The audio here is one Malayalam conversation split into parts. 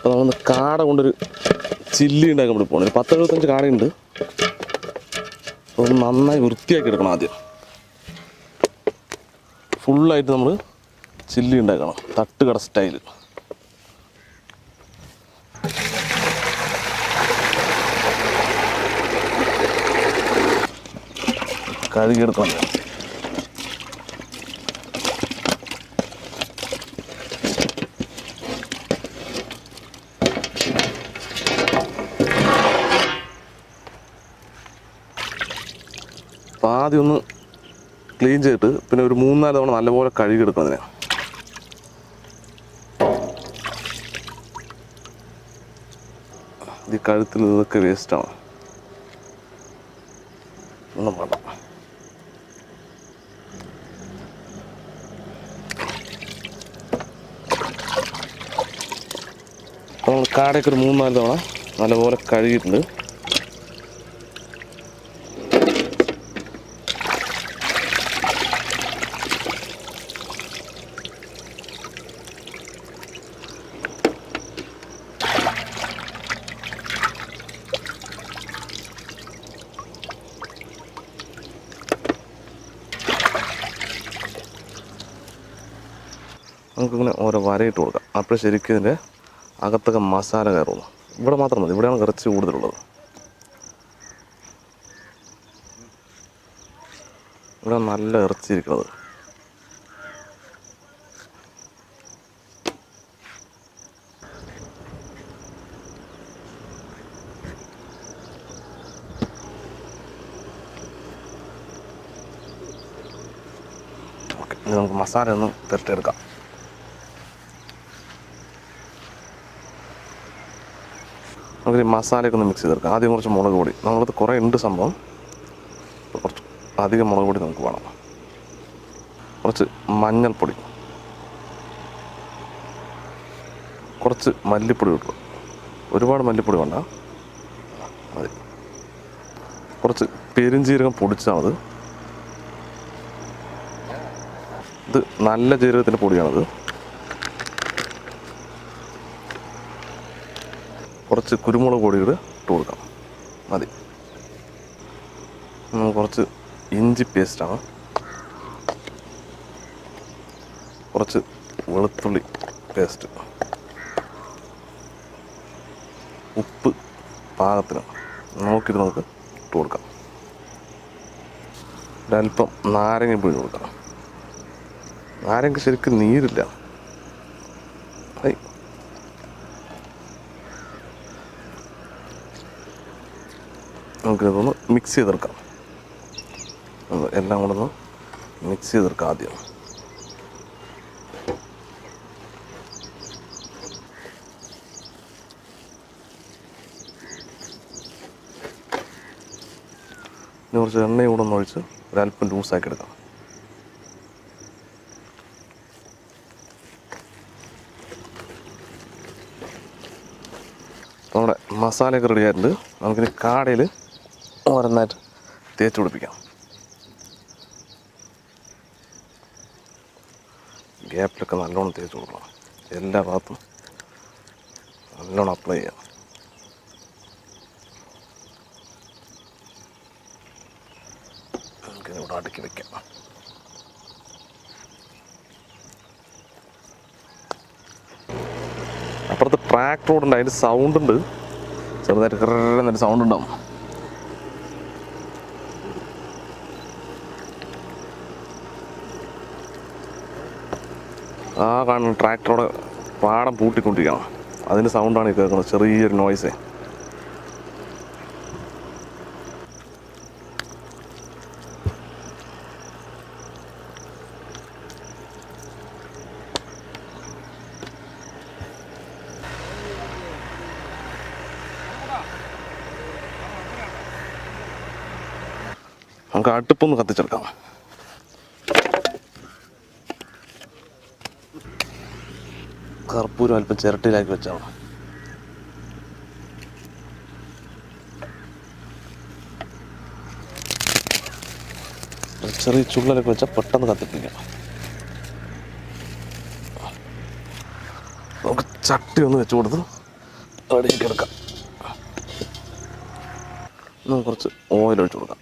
അപ്പോൾ നമ്മളൊന്ന് കാട കൊണ്ടൊരു ചില്ലി ഉണ്ടാക്കാൻ വേണ്ടി പോകണം. ഒരു 10-75 കാടയുണ്ട്. അപ്പോൾ ഒന്ന് നന്നായി വൃത്തിയാക്കി എടുക്കണം. ആദ്യം ഫുള്ളായിട്ട് നമ്മൾ ചില്ലി ഉണ്ടാക്കണം, തട്ടുകട സ്റ്റൈൽ. കഴുകിയെടുക്കണം. അപ്പോൾ ആദ്യം ഒന്ന് ക്ലീൻ ചെയ്തിട്ട് പിന്നെ ഒരു 3-4 തവണ നല്ലപോലെ കഴുകിയെടുക്കണം അതിനെ. ഈ കഴുത്തിൽ ഇതൊക്കെ വേസ്റ്റാണ്, ഒന്നും വേണ്ട. നമ്മൾ കാടയൊക്കെ ഒരു 3-4 തവണ നല്ലപോലെ കഴുകിയിട്ടുണ്ട്. നമുക്കിങ്ങനെ ഓരോ വരയിട്ട് കൊടുക്കാം. അപ്പോൾ ശരിക്കും ഇതിൻ്റെ അകത്തൊക്കെ മസാല കയറുള്ളൂ. ഇവിടെ മാത്രം മതി, ഇവിടെയാണ് ഇറച്ചി കൂടുതലുള്ളത്. ഇവിടെ നല്ല ഇറച്ചി ഇരിക്കുന്നത്. ഓക്കെ, ഇനി നമുക്ക് മസാല ഒന്ന് തിരട്ടെടുക്കാം. നമുക്ക് മസാലയൊക്കെ ഒന്ന് മിക്സ് ചെയ്തെടുക്കാം. ആദ്യം കുറച്ച് മുളക് പൊടി, നമ്മളത് കുറേ ഉണ്ട് സംഭവം, കുറച്ച് അധികം മുളക് പൊടി നമുക്ക് വേണം. കുറച്ച് മഞ്ഞൾപ്പൊടി, കുറച്ച് മല്ലിപ്പൊടി ഇട്ടു. ഒരുപാട് മല്ലിപ്പൊടി വേണ്ട, മതി. കുറച്ച് പെരുംജീരകം പൊടിച്ചാൽ മതി. ഇത് നല്ല ജീരകത്തിൻ്റെ പൊടിയാണത്. കുറച്ച് കുരുമുളക് പൊടി കൂടെ ഇട്ട് കൊടുക്കാം, മതി. കുറച്ച് ഇഞ്ചി പേസ്റ്റാണ്, കുറച്ച് വെളുത്തുള്ളി പേസ്റ്റ്, ഉപ്പ് പാകത്തിന് നോക്കിയിട്ട് നമുക്ക് ഇട്ട് കൊടുക്കാം. ഒരല്പം നാരങ്ങ പിഴിഞ്ഞ് കൊടുക്കാം. നാരങ്ങ ശരിക്കും നീരില്ല. നമുക്കിതൊന്ന് മിക്സ് ചെയ്തെടുക്കാം. എല്ലാം കൂടെ ഒന്ന് മിക്സ് ചെയ്തെടുക്കാം ആദ്യം. ഇനി കുറച്ച് എണ്ണയും കൂടെ ഒന്ന് ഒഴിച്ച് ഒരല്പം ലൂസാക്കി എടുക്കാം. നമ്മുടെ മസാലയൊക്കെ റെഡി ആയിട്ടുണ്ട്. നമുക്കിനി കാടയിൽ ഓരോന്നായിട്ട് തേച്ച് പിടിപ്പിക്കാം. ഗ്യാപ്പിലൊക്കെ നല്ലോണം തേച്ച് കൊടുക്കണം. എല്ലാ ഭാഗത്തും നല്ലോണം അപ്ലൈ ചെയ്യാം. നമുക്കിതിവിടെ അടുക്കി വയ്ക്കാം. അപ്പുറത്ത് ട്രാക്ടർ റോഡുണ്ട്, അതിൻ്റെ സൗണ്ട് ഉണ്ട്, ചെറുതായിട്ട് എന്നൊരു സൗണ്ട് ഉണ്ടാവും. ആ കാണുന്ന ട്രാക്ടറോടെ പാടം പൂട്ടിക്കൊണ്ടിരിക്കണം, അതിൻ്റെ സൗണ്ടാണ് ഈ കേൾക്കുന്നത്, ചെറിയൊരു നോയ്സേ. നമുക്ക് അടുപ്പൊന്ന് കത്തിച്ചെടുക്കാം. കർപ്പൂരം അല്പം ചിരട്ടിയിലാക്കി വെച്ചാണ്. ചെറിയ ചുള്ളലൊക്കെ വെച്ചാൽ പെട്ടെന്ന് കത്തിപ്പിക്കാം. നമുക്ക് ചട്ടി ഒന്ന് വെച്ച് കൊടുത്ത് റെഡിയാക്കി എടുക്കാം. നമുക്ക് കുറച്ച് ഓയിൽ ഒഴിച്ച് കൊടുക്കാം.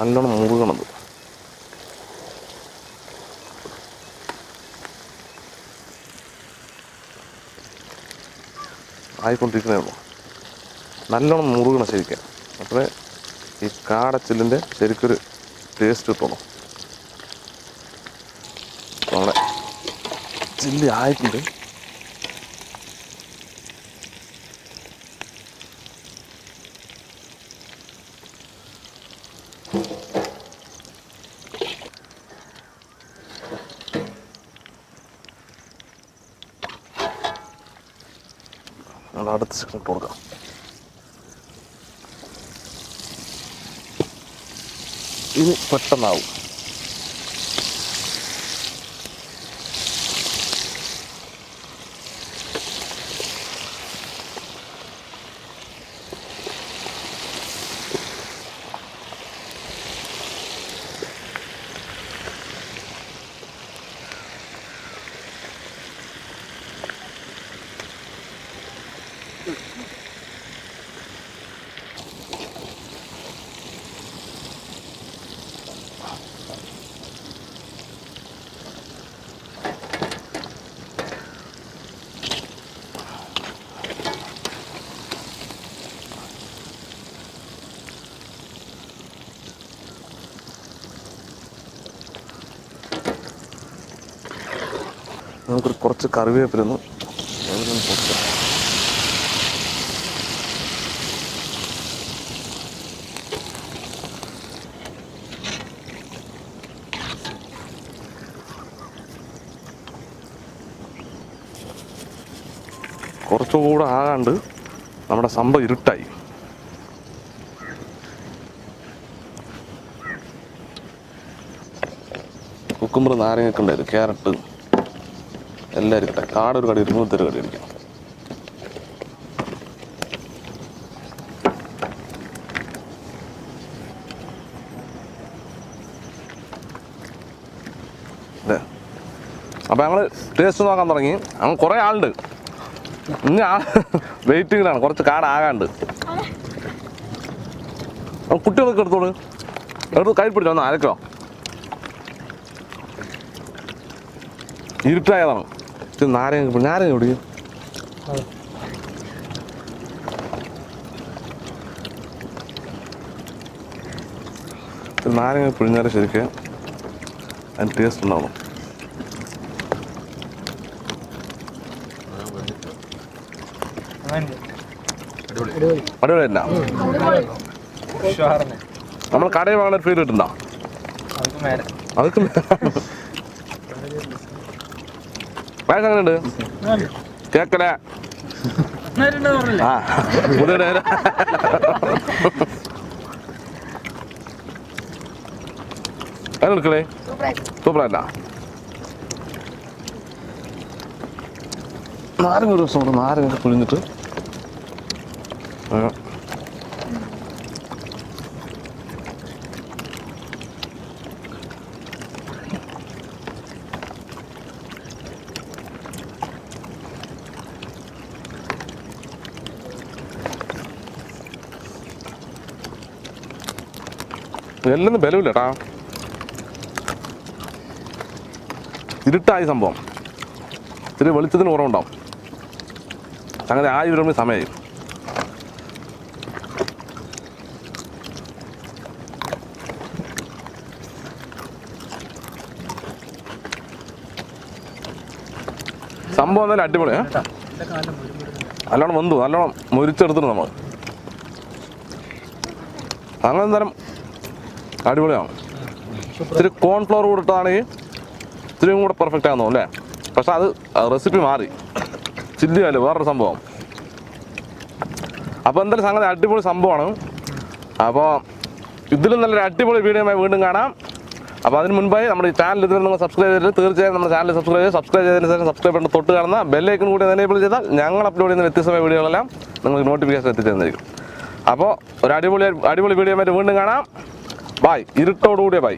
നല്ലോണം മുറുകണത്. ആയിക്കൊണ്ടിരിക്കുന്നേ ഉള്ളൂ. നല്ലോണം മുറുകണം ശരിക്കും. അപ്പോഴേ ഈ കാടച്ചില്ലിൻ്റെ ശരിക്കൊരു ടേസ്റ്റ് കിട്ടുള്ളൂ. നമ്മുടെ ചില്ലി ആയിട്ടുണ്ട്. അടുത്ത സെക്ഷൻ ഇട്ട് കൊടുക്കാം. ഇനി പെട്ടെന്നാവും. നമുക്ക് കുറച്ച് കറിവേപ്പിലൊന്ന് പൊടിക്കാം. കുറച്ചുകൂടെ ആകാണ്ട് നമ്മുടെ സംഭവം ഇരുട്ടായി. കുക്കുമ്പർ നാരങ്ങയൊക്കെ ഉണ്ടായിരുന്നു, ക്യാരറ്റ് എല്ലാം ഇരിക്കട്ടെ. കാടൊരു കടി ഇരിക്കും, ഇതൊരു കടി ഇരിക്കും. അല്ലേ? അപ്പം ഞങ്ങൾ ടേസ്റ്റ് നോക്കാൻ തുടങ്ങി. അങ്ങ് കുറേ ആളുണ്ട്. ഇനി വെയിറ്റിങ്ങിലാണ്. കുറച്ച് കാടാകാണ്ട്. കുട്ടികളൊക്കെ എടുത്തോളൂ. എടുത്ത് കൈ പിടിച്ചോ, ഒന്ന് അരക്കോ. ഇരുട്ടായതാണ്. നാരങ്ങ പിടിക്കും. നാരങ്ങ പിഴിഞ്ഞാൽ ശരിക്കും അതിന് ടേസ്റ്റ് ഉണ്ടാവും. അടിപൊളിയല്ല? നമ്മൾ കടയിൽ വാങ്ങുന്ന ഒരു ഫീൽ കിട്ടുന്നുണ്ടോ? അതൊക്കെ പായസം എങ്ങനെയുണ്ട്? കേക്കല ആ പുതിയ എടുക്കലേ സൂപ്പറല്ല. നാരങ്ങ ഒരു ദിവസം നാരങ്ങ പുളിഞ്ഞിട്ട് എല്ലാം ബലമില്ലട്ടാ. ഇരുട്ടായി സംഭവം. ഇത്തിരി വെളിച്ചത്തിന് കുറവുണ്ടാവും. അങ്ങനെ ആയി വരുമ്പോൾ സമയമായി. സംഭവം എന്നാലും അടിപൊളിയാ. നല്ലോണം വെന്തു, നല്ലോണം മുരിച്ചെടുത്തിട്ട് നമ്മൾ അങ്ങനെ എന്തായാലും അടിപൊളിയാണ്. ഇത്തിരി കോൺഫ്ലവർ കൂടിയിട്ടാണെങ്കിൽ ഇത്തിരിയും കൂടെ പെർഫെക്റ്റ് ആണെന്നോ അല്ലേ? പക്ഷെ അത് റെസിപ്പി മാറി, ചില്ലി അല്ലേ വേറൊരു സംഭവം. അപ്പോൾ എന്തായാലും സംഗതി അടിപൊളി സംഭവമാണ്. അപ്പോൾ ഇതിലും നല്ലൊരു അടിപൊളി വീഡിയോയുമായി വീണ്ടും കാണാം. അപ്പോൾ അതിന് മുൻപായി നമ്മുടെ ഈ ചാനൽ ഇതുവരെ നിങ്ങൾ സബ്സ്ക്രൈബ് ചെയ്തിട്ട് തീർച്ചയായും നമ്മുടെ ചാനൽ സബ്സ്ക്രൈബ് ചെയ്തതിന് ശേഷം സബ്സ്ക്രൈബ് ചെയ്ത് തൊട്ട് കാണുന്ന ബെല്ലൈക്കൺ കൂടി എനേബിൾ ചെയ്താൽ ഞങ്ങൾ അപ്ലോഡ് ചെയ്യുന്ന വ്യത്യസ്തമായ വീഡിയോകളെല്ലാം നിങ്ങൾക്ക് നോട്ടിഫിക്കേഷൻ എത്തിച്ചേർന്നിരിക്കും. അപ്പോൾ ഒരു അടിപൊളി വീഡിയോയുമായിട്ട് വീണ്ടും കാണാം. ബൈ. ഇരുട്ടോടുകൂടിയ ബൈ.